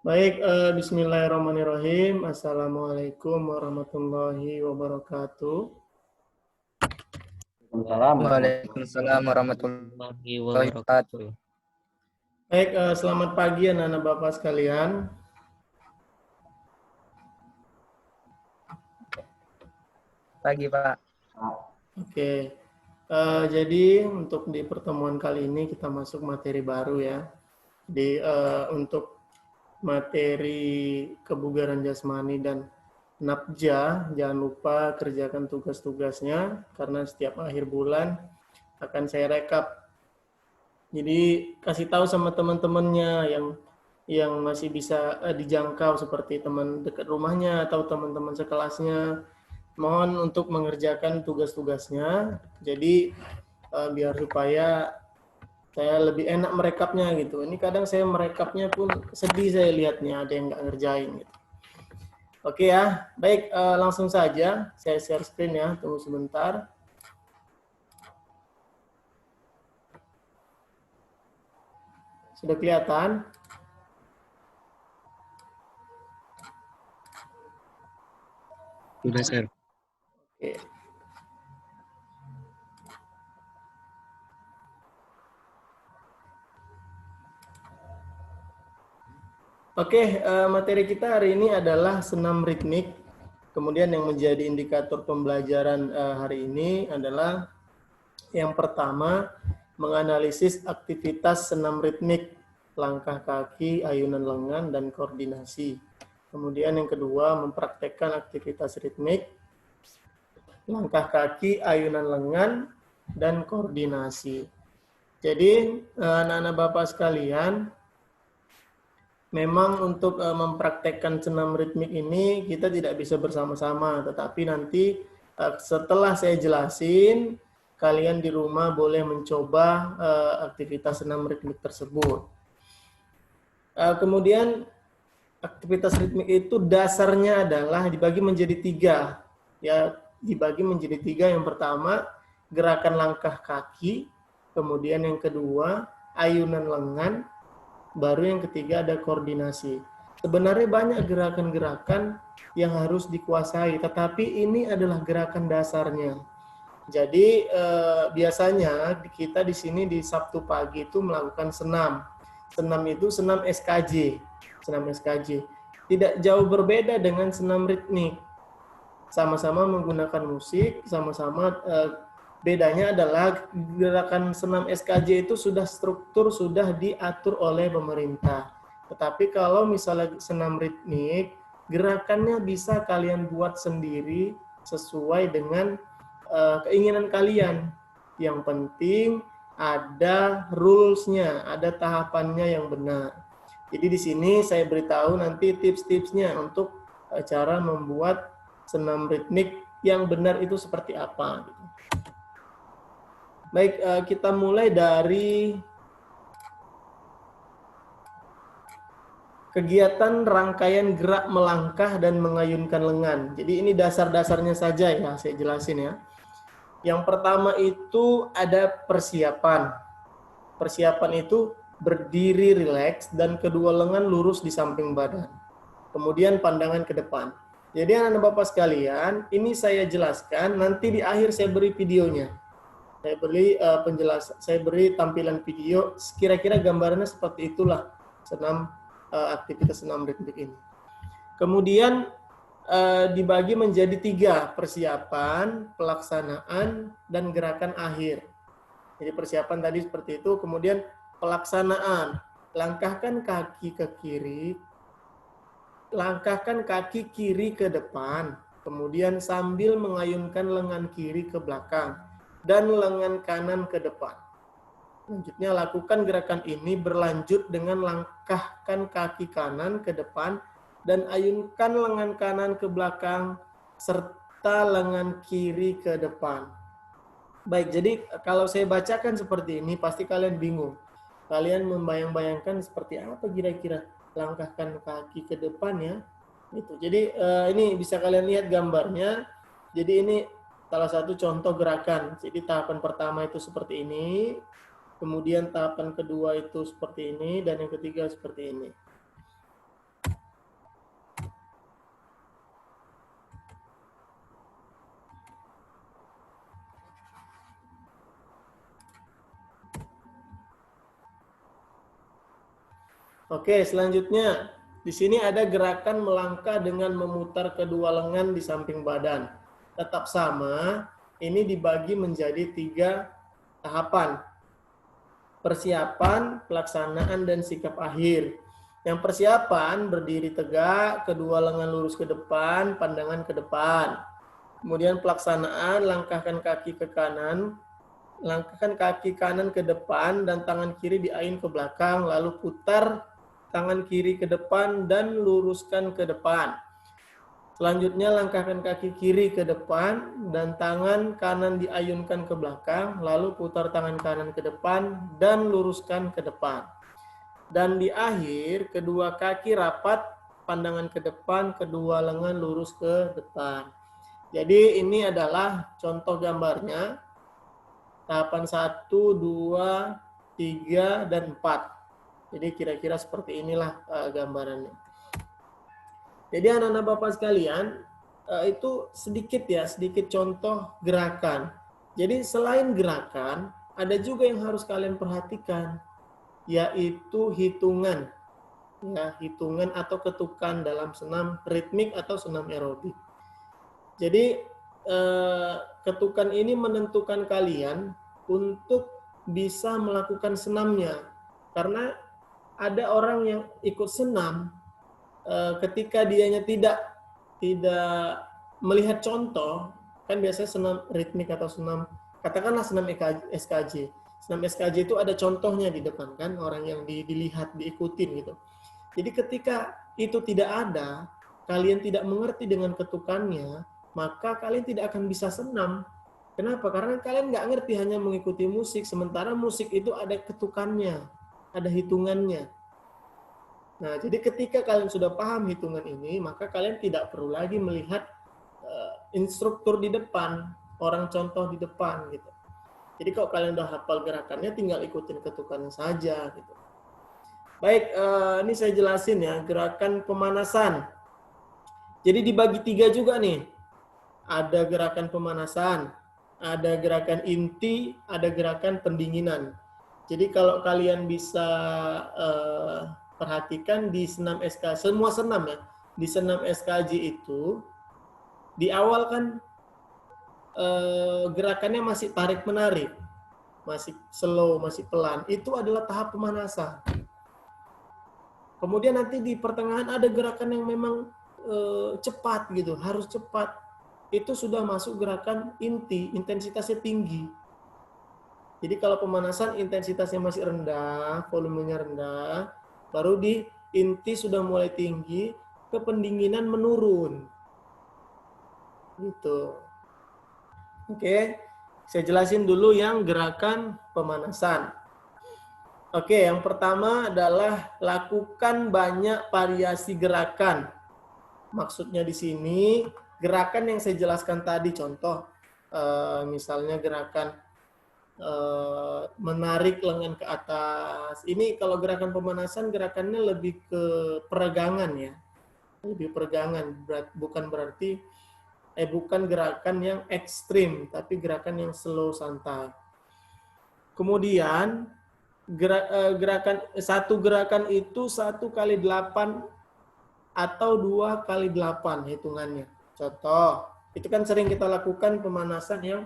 Baik, bismillahirrahmanirrahim. Assalamualaikum warahmatullahi wabarakatuh. Waalaikumsalam warahmatullahi wabarakatuh. Baik, selamat pagi anak-anak Bapak sekalian. Pagi, Pak. Oke, jadi untuk di pertemuan kali ini kita masuk materi baru ya. Di untuk materi kebugaran jasmani dan nafja, jangan lupa kerjakan tugas-tugasnya karena setiap akhir bulan akan saya rekap. Jadi kasih tahu sama teman-temannya yang masih bisa dijangkau seperti teman dekat rumahnya atau teman-teman sekelasnya. Mohon untuk mengerjakan tugas-tugasnya. Jadi biar supaya saya lebih enak merekapnya gitu. Ini kadang saya merekapnya pun sedih saya lihatnya ada yang nggak ngerjain gitu. Oke ya, baik langsung saja saya share screen ya. Tunggu sebentar. Sudah kelihatan? Sudah, Sir. Oke. Oke, materi kita hari ini adalah senam ritmik. Kemudian yang menjadi indikator pembelajaran hari ini adalah yang pertama, menganalisis aktivitas senam ritmik, langkah kaki, ayunan lengan, dan koordinasi. Kemudian yang kedua, mempraktekkan aktivitas ritmik, langkah kaki, ayunan lengan, dan koordinasi. Jadi, anak-anak Bapak sekalian, memang untuk mempraktekkan senam ritmik ini kita tidak bisa bersama-sama, tetapi nanti setelah saya jelasin, kalian di rumah boleh mencoba aktivitas senam ritmik tersebut. Kemudian aktivitas ritmik itu dasarnya adalah dibagi menjadi tiga. Ya, dibagi menjadi tiga. Yang pertama, gerakan langkah kaki. Kemudian yang kedua, ayunan lengan. Baru yang ketiga ada koordinasi. Sebenarnya banyak gerakan-gerakan yang harus dikuasai, tetapi ini adalah gerakan dasarnya. Jadi biasanya kita di sini di Sabtu pagi itu melakukan senam. Senam itu senam SKJ. Senam SKJ. Tidak jauh berbeda dengan senam ritmik. Sama-sama menggunakan musik, sama-sama bedanya adalah gerakan senam SKJ itu sudah struktur, sudah diatur oleh pemerintah. Tetapi kalau misalnya senam ritmik, gerakannya bisa kalian buat sendiri sesuai dengan keinginan kalian. Yang penting ada rules-nya, ada tahapannya yang benar. Jadi di sini saya beritahu nanti tips-tipsnya untuk cara membuat senam ritmik yang benar itu seperti apa. Baik, kita mulai dari kegiatan rangkaian gerak melangkah dan mengayunkan lengan. Jadi ini dasar-dasarnya saja ya, saya jelasin ya. Yang pertama itu ada persiapan. Persiapan itu berdiri rileks dan kedua lengan lurus di samping badan. Kemudian pandangan ke depan. Jadi anak-anak Bapak sekalian, ini saya jelaskan, nanti di akhir saya beri videonya. Saya beri tampilan video, kira-kira gambarannya seperti itulah aktivitas senam ritmik ini. Kemudian dibagi menjadi tiga, persiapan, pelaksanaan, dan gerakan akhir. Jadi persiapan tadi seperti itu, kemudian pelaksanaan, langkahkan kaki ke kiri, langkahkan kaki kiri ke depan, kemudian sambil mengayunkan lengan kiri ke belakang, dan lengan kanan ke depan. Selanjutnya lakukan gerakan ini berlanjut dengan langkahkan kaki kanan ke depan dan ayunkan lengan kanan ke belakang serta lengan kiri ke depan. Baik, jadi kalau saya bacakan seperti ini pasti kalian bingung. Kalian membayang-bayangkan seperti apa kira-kira langkahkan kaki ke depan ya. Gitu. Jadi ini bisa kalian lihat gambarnya. Jadi ini salah satu contoh gerakan. Jadi tahapan pertama itu seperti ini, kemudian tahapan kedua itu seperti ini, dan yang ketiga seperti ini. Oke, selanjutnya di sini ada gerakan melangkah dengan memutar kedua lengan di samping badan. Tetap sama, ini dibagi menjadi 3 tahapan. Persiapan, pelaksanaan, dan sikap akhir. Yang persiapan berdiri tegak, kedua lengan lurus ke depan, pandangan ke depan. Kemudian pelaksanaan, langkahkan kaki ke kanan, langkahkan kaki kanan ke depan dan tangan kiri diayun ke belakang, lalu putar tangan kiri ke depan dan luruskan ke depan. Selanjutnya langkahkan kaki kiri ke depan dan tangan kanan diayunkan ke belakang, lalu putar tangan kanan ke depan dan luruskan ke depan. Dan di akhir, kedua kaki rapat, pandangan ke depan, kedua lengan lurus ke depan. Jadi ini adalah contoh gambarnya. Tahapan 1, 2, 3, dan 4. Jadi kira-kira seperti inilah gambarannya. Jadi anak-anak Bapak sekalian, itu sedikit contoh gerakan. Jadi selain gerakan, ada juga yang harus kalian perhatikan, yaitu hitungan. Ya, hitungan atau ketukan dalam senam ritmik atau senam aerobik. Jadi ketukan ini menentukan kalian untuk bisa melakukan senamnya. Karena ada orang yang ikut senam ketika dianya tidak melihat contoh, kan biasanya senam ritmik atau senam, katakanlah senam SKJ. Senam SKJ itu ada contohnya di depan kan, orang yang dilihat, diikutin gitu. Jadi ketika itu tidak ada, kalian tidak mengerti dengan ketukannya, maka kalian tidak akan bisa senam. Kenapa? Karena kalian nggak ngerti, hanya mengikuti musik, sementara musik itu ada ketukannya, ada hitungannya. Nah, jadi ketika kalian sudah paham hitungan ini, maka kalian tidak perlu lagi melihat instruktur di depan, orang contoh di depan gitu. Jadi kalau kalian udah hafal gerakannya, tinggal ikutin ketukannya saja gitu. Baik, ini saya jelasin ya, gerakan pemanasan. Jadi dibagi 3 juga nih. Ada gerakan pemanasan, ada gerakan inti, ada gerakan pendinginan. Jadi kalau kalian bisa perhatikan di senam SKJ, semua senam ya, di senam SKJ itu, di awal kan gerakannya masih tarik-menarik, masih slow, masih pelan. Itu adalah tahap pemanasan. Kemudian nanti di pertengahan ada gerakan yang memang cepat gitu, harus cepat. Itu sudah masuk gerakan inti, intensitasnya tinggi. Jadi kalau pemanasan intensitasnya masih rendah, volumenya rendah, baru di inti sudah mulai tinggi, ke pendinginan menurun. Gitu. Oke, saya jelasin dulu yang gerakan pemanasan. Oke, yang pertama adalah lakukan banyak variasi gerakan. Maksudnya di sini, gerakan yang saya jelaskan tadi, contoh, misalnya gerakan menarik lengan ke atas. Ini kalau gerakan pemanasan, gerakannya lebih ke peregangan ya. Lebih peregangan, bukan gerakan yang ekstrim, tapi gerakan yang slow, santai. Kemudian, satu gerakan itu 1 kali 8 atau 2 kali 8 hitungannya. Contoh, itu kan sering kita lakukan pemanasan yang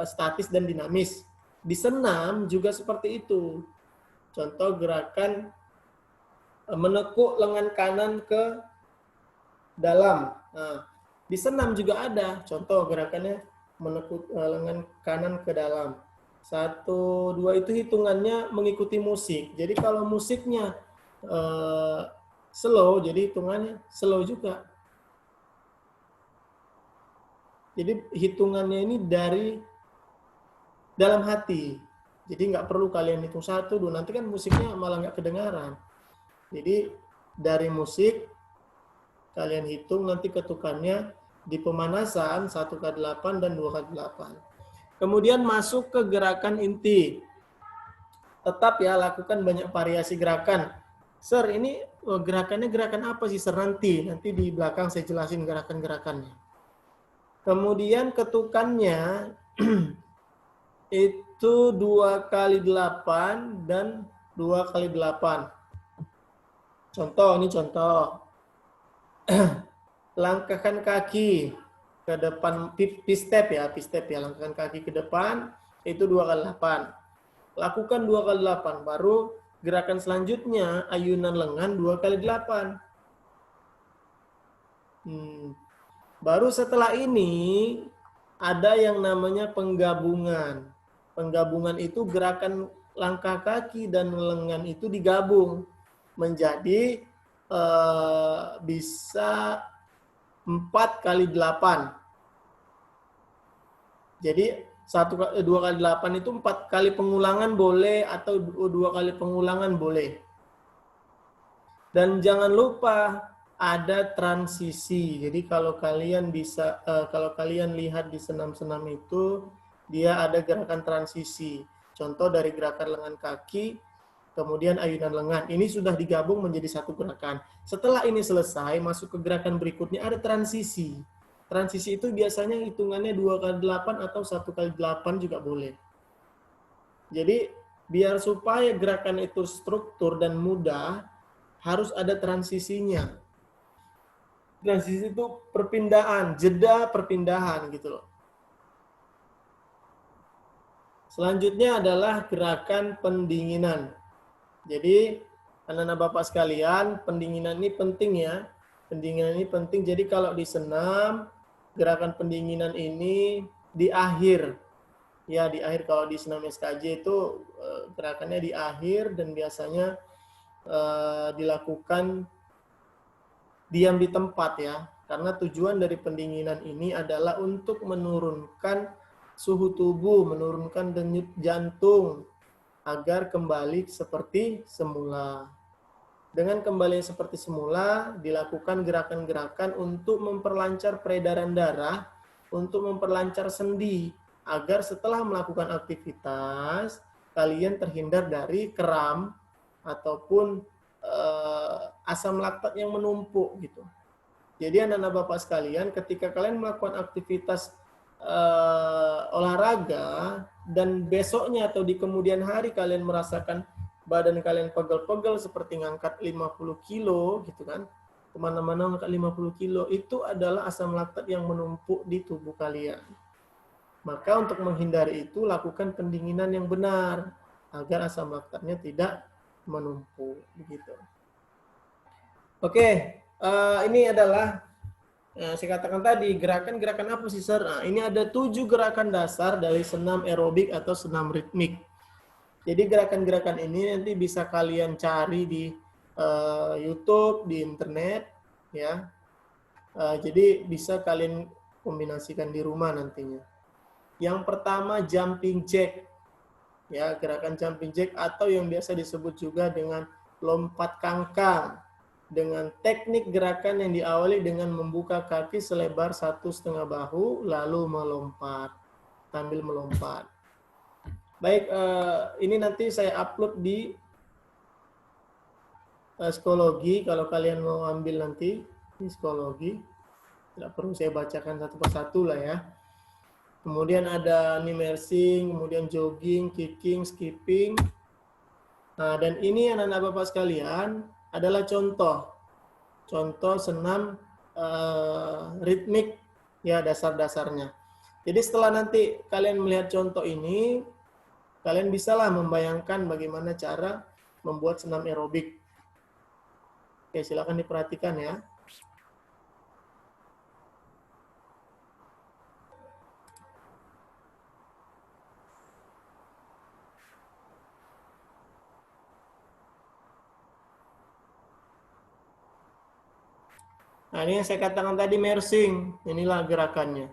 statis dan dinamis. Di senam juga seperti itu. Contoh gerakan menekuk lengan kanan ke dalam. Nah, di senam juga ada. Contoh gerakannya menekuk lengan kanan ke dalam. 1, 2 itu hitungannya mengikuti musik. Jadi kalau musiknya slow, jadi hitungannya slow juga. Jadi hitungannya ini dari dalam hati. Jadi nggak perlu kalian hitung 1, 2, nanti kan musiknya malah nggak kedengaran. Jadi dari musik kalian hitung nanti ketukannya di pemanasan 1 kali 8 dan 2 kali 8. Kemudian masuk ke gerakan inti. Tetap ya, lakukan banyak variasi gerakan. Sir, ini gerakannya gerakan apa sih, Sir? Nanti di belakang saya jelasin gerakan-gerakannya. Kemudian ketukannya itu 2 kali 8 dan 2 kali 8. Contoh, ini contoh. Langkahkan kaki ke depan, P-step ya, langkahkan kaki ke depan, itu 2 kali 8. Lakukan 2 kali 8, baru gerakan selanjutnya, ayunan lengan 2 kali 8. Baru setelah ini, ada yang namanya penggabungan. Penggabungan itu gerakan langkah kaki dan lengan itu digabung menjadi bisa 4 kali 8. Jadi 2 kali 8 itu 4 kali pengulangan boleh atau 2 kali pengulangan boleh. Dan jangan lupa ada transisi. Jadi kalau kalian kalau kalian lihat di senam-senam itu, dia ada gerakan transisi. Contoh dari gerakan lengan kaki, kemudian ayunan lengan. Ini sudah digabung menjadi satu gerakan. Setelah ini selesai, masuk ke gerakan berikutnya ada transisi. Transisi itu biasanya hitungannya 2 kali 8 atau 1 kali 8 juga boleh. Jadi biar supaya gerakan itu struktur dan mudah, harus ada transisinya. Transisi itu perpindahan, jeda perpindahan gitu loh. Selanjutnya adalah gerakan pendinginan. Jadi anak-anak Bapak sekalian, pendinginan ini penting ya. Pendinginan ini penting. Jadi kalau di senam, gerakan pendinginan ini di akhir. Ya, di akhir. Kalau di senam SKJ itu gerakannya di akhir dan biasanya dilakukan diam di tempat ya. Karena tujuan dari pendinginan ini adalah untuk menurunkan suhu tubuh, menurunkan denyut jantung agar kembali seperti semula. Dengan kembali seperti semula, dilakukan gerakan-gerakan untuk memperlancar peredaran darah, untuk memperlancar sendi, agar setelah melakukan aktivitas, kalian terhindar dari kram ataupun asam laktat yang menumpuk gitu. Jadi anak-anak Bapak sekalian, ketika kalian melakukan aktivitas olahraga dan besoknya atau di kemudian hari kalian merasakan badan kalian pegel-pegel seperti ngangkat 50 kilo gitu kan, kemana-mana ngangkat 50 kilo, itu adalah asam laktat yang menumpuk di tubuh kalian. Maka untuk menghindari itu, lakukan pendinginan yang benar agar asam laktatnya tidak menumpuk begitu. Oke, ini adalah saya katakan tadi, gerakan-gerakan apa sih, Sir? Nah, ini ada 7 gerakan dasar dari senam aerobik atau senam ritmik. Jadi gerakan-gerakan ini nanti bisa kalian cari di YouTube, di internet, ya. Jadi bisa kalian kombinasikan di rumah nantinya. Yang pertama jumping jack, ya, gerakan jumping jack atau yang biasa disebut juga dengan lompat kangkang. Dengan teknik gerakan yang diawali dengan membuka kaki selebar 1,5 bahu, lalu melompat, sambil melompat. Baik, ini nanti saya upload di psikologi, kalau kalian mau ambil nanti di psikologi. Tidak perlu saya bacakan satu persatu lah ya. Kemudian ada nimersing, kemudian jogging, kicking, skipping. Nah, dan ini anak-anak Bapak sekalian adalah contoh senam ritmik ya, dasar-dasarnya. Jadi setelah nanti kalian melihat contoh ini, kalian bisalah membayangkan bagaimana cara membuat senam aerobik. Oke, silakan diperhatikan ya. Nah, ini yang saya katakan tadi mersing. Inilah gerakannya.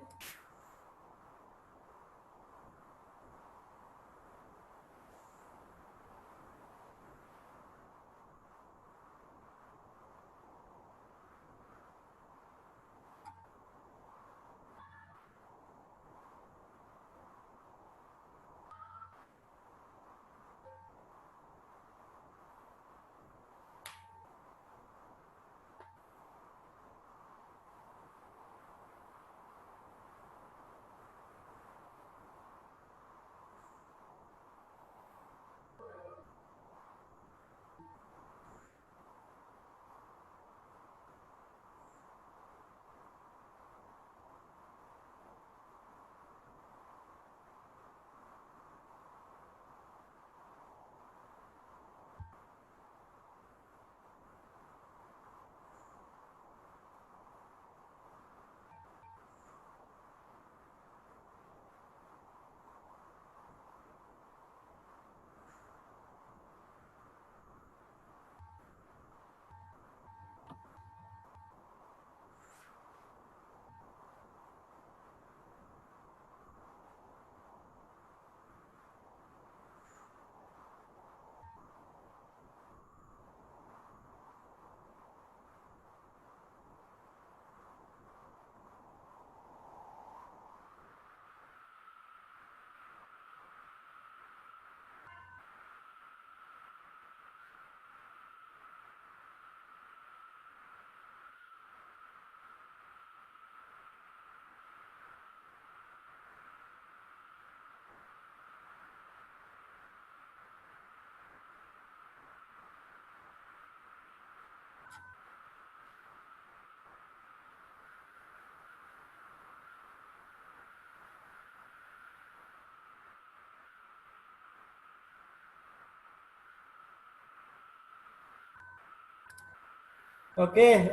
Oke,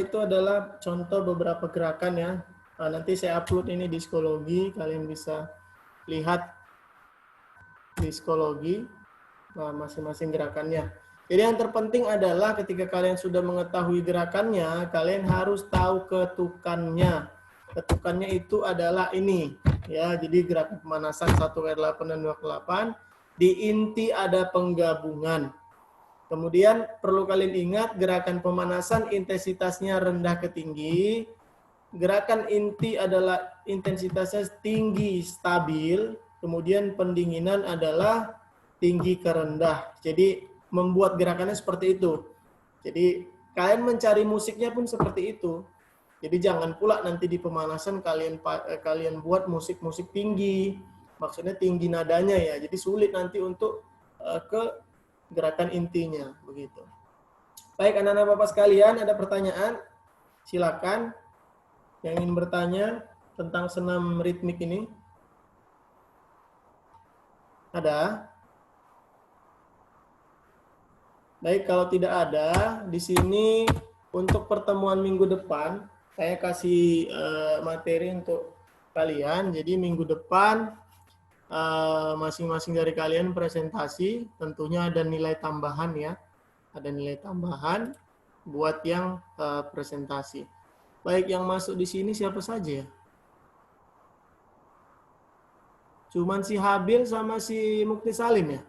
itu adalah contoh beberapa gerakan ya. Nanti saya upload ini di psikologi, kalian bisa lihat di psikologi masing-masing gerakannya. Jadi yang terpenting adalah ketika kalian sudah mengetahui gerakannya, kalian harus tahu ketukannya. Ketukannya itu adalah ini, ya. Jadi gerakan pemanasan 1 ke 8 dan 2 ke 8. Di inti ada penggabungan. Kemudian perlu kalian ingat gerakan pemanasan intensitasnya rendah ke tinggi. Gerakan inti adalah intensitasnya tinggi stabil. Kemudian pendinginan adalah tinggi ke rendah. Jadi membuat gerakannya seperti itu. Jadi kalian mencari musiknya pun seperti itu. Jadi jangan pula nanti di pemanasan kalian buat musik-musik tinggi. Maksudnya tinggi nadanya ya. Jadi sulit nanti untuk ke gerakan intinya begitu. Baik anak-anak Bapak sekalian, ada pertanyaan? Silakan yang ingin bertanya tentang senam ritmik ini. Ada? Baik, kalau tidak ada, di sini untuk pertemuan minggu depan saya kasih materi untuk kalian. Jadi minggu depan masing-masing dari kalian presentasi, tentunya ada nilai tambahan ya. Ada nilai tambahan buat yang presentasi. Baik, yang masuk di sini siapa saja ya? Cuman si Habil sama si Mukti Salim ya?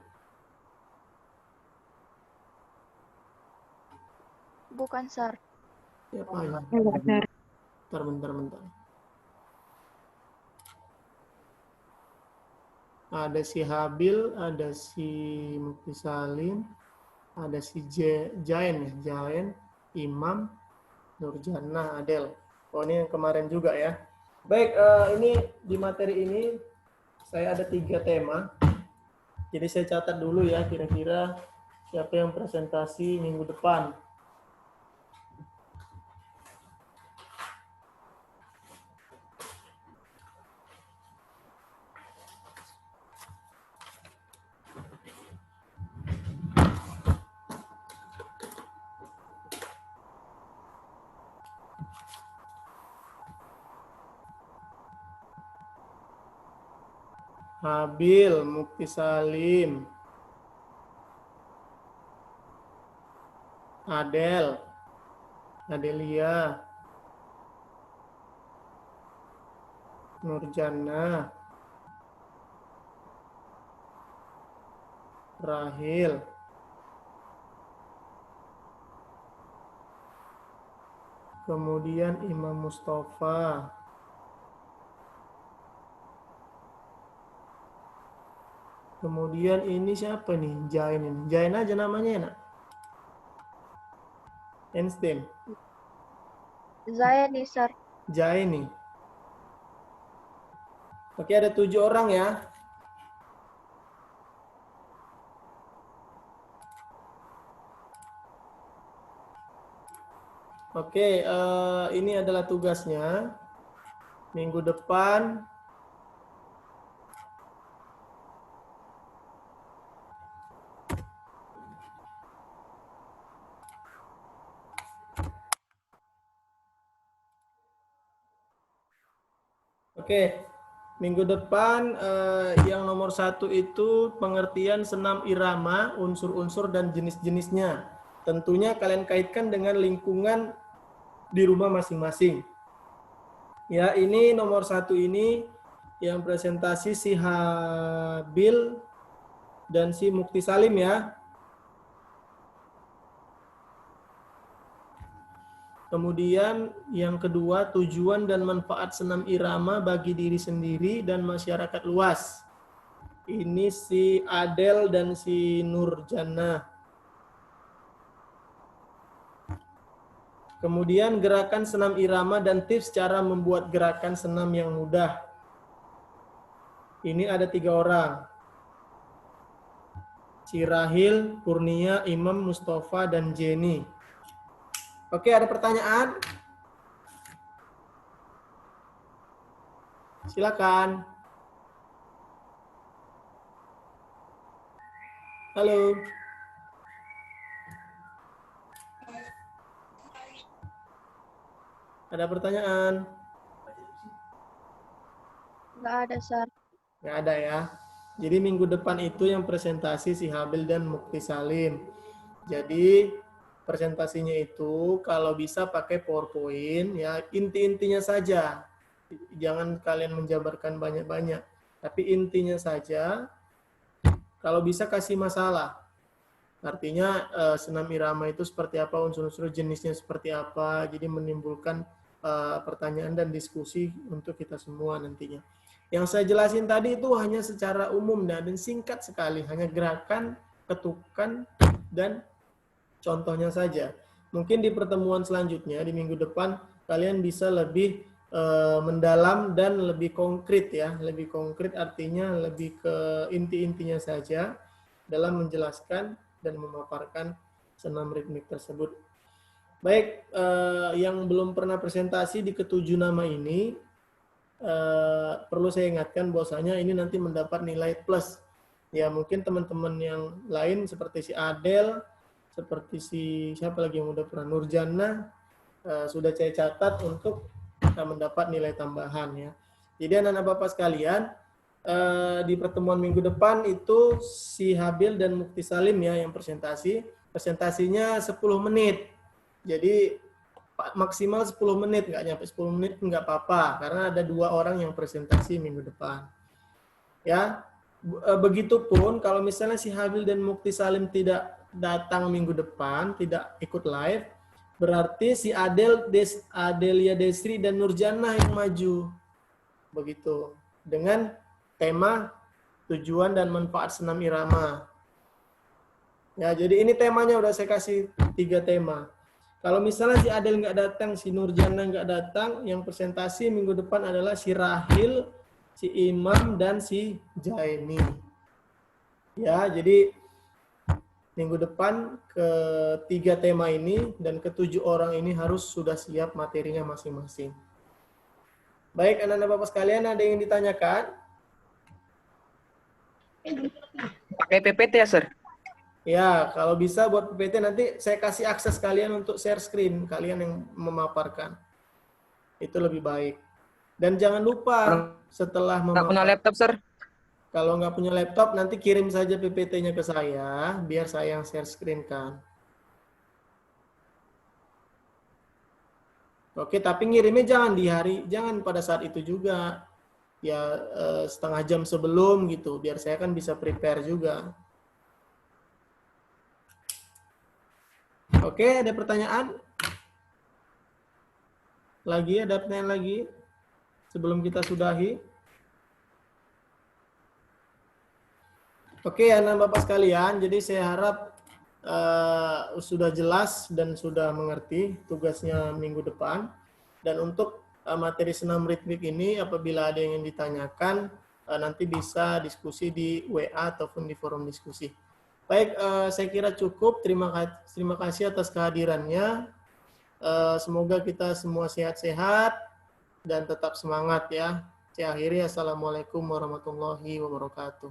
Bukan, Sir. Siapa ya? Bentar. Ada si Habil, ada si Mukti Salim, ada si Jain ya, Jain, Imam, Nurjana, Adel. Oh ini yang kemarin juga ya. Baik, ini di materi ini saya ada 3 tema. Jadi saya catat dulu ya kira-kira siapa yang presentasi minggu depan. Habil, Mukti Salim, Adel, Adelia, Nurjana, Rahil, kemudian Imam Mustafa, kemudian ini siapa nih? Jain ini. Jain aja namanya ya, nak? Einstein. Zaini, Sir. Jain nih. Oke, ada 7 orang ya. Oke, ini adalah tugasnya. Minggu depan minggu depan yang nomor 1 itu pengertian senam irama, unsur-unsur dan jenis-jenisnya. Tentunya kalian kaitkan dengan lingkungan di rumah masing-masing. Ya, ini nomor 1 ini yang presentasi si Habil dan si Mukti Salim ya. Kemudian yang kedua, tujuan dan manfaat senam irama bagi diri sendiri dan masyarakat luas. Ini si Adel dan si Nurjana. Kemudian gerakan senam irama dan tips cara membuat gerakan senam yang mudah. Ini ada 3 orang. Si Rahil, Kurnia, Imam, Mustafa, dan Jenny. Oke, ada pertanyaan? Silakan. Halo. Ada pertanyaan? Nggak ada, Sar. Nggak ada ya. Jadi minggu depan itu yang presentasi si Habil dan Mukti Salim. Jadi presentasinya itu kalau bisa pakai PowerPoint ya, inti-intinya saja. Jangan kalian menjabarkan banyak-banyak. Tapi intinya saja, kalau bisa kasih masalah. Artinya senam irama itu seperti apa, unsur-unsur jenisnya seperti apa. Jadi menimbulkan pertanyaan dan diskusi untuk kita semua nantinya. Yang saya jelasin tadi itu hanya secara umum dan singkat sekali, hanya gerakan, ketukan, dan contohnya saja. Mungkin di pertemuan selanjutnya, di minggu depan, kalian bisa lebih mendalam dan lebih konkret ya. Lebih konkret artinya lebih ke inti-intinya saja dalam menjelaskan dan memaparkan senam ritmik tersebut. Baik, yang belum pernah presentasi di ketujuh nama ini, perlu saya ingatkan bahwasanya ini nanti mendapat nilai plus. Ya mungkin teman-teman yang lain seperti si Adel, seperti si siapa lagi yang udah pernah Nurjana, sudah saya catat untuk mendapat nilai tambahan ya. Jadi anak-anak Bapak sekalian, di pertemuan minggu depan itu si Habil dan Mukti Salim ya yang presentasi. Presentasinya 10 menit. Jadi maksimal 10 menit, nggak nyampe 10 menit nggak apa-apa, karena ada 2 orang yang presentasi minggu depan. Ya, begitupun kalau misalnya si Habil dan Mukti Salim tidak datang minggu depan, tidak ikut live, berarti si Adelia Desri dan Nurjana yang maju. Begitu. Dengan tema tujuan dan manfaat senam irama. Ya, jadi ini temanya udah saya kasih 3 tema. Kalau misalnya si Adel nggak datang, si Nurjana nggak datang, yang presentasi minggu depan adalah si Rahil, si Imam, dan si Jaini. Ya, jadi minggu depan ke-3 tema ini dan ke-7 orang ini harus sudah siap materinya masing-masing. Baik, anak-anak Bapak sekalian, ada yang ditanyakan? Pakai PPT ya, Sir? Ya, kalau bisa buat PPT nanti saya kasih akses kalian untuk share screen, kalian yang memaparkan. Itu lebih baik. Dan jangan lupa setelah Nggak punya laptop, Sir? kalau nggak punya laptop, nanti kirim saja PPT-nya ke saya, biar saya yang share screen kan. Oke, tapi ngirimnya jangan pada saat itu juga. Ya setengah jam sebelum gitu, biar saya kan bisa prepare juga. Oke, ada pertanyaan? Ada pertanyaan lagi? Sebelum kita sudahi. Oke, anak Bapak sekalian, jadi saya harap sudah jelas dan sudah mengerti tugasnya minggu depan. Dan untuk materi senam ritmik ini, apabila ada yang ingin ditanyakan, nanti bisa diskusi di WA ataupun di forum diskusi. Baik, saya kira cukup. Terima kasih atas kehadirannya. Semoga kita semua sehat-sehat dan tetap semangat ya. Saya akhiri. Assalamualaikum warahmatullahi wabarakatuh.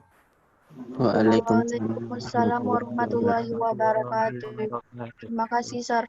Waalaikumsalam warahmatullahi wabarakatuh. Terima kasih, Sar.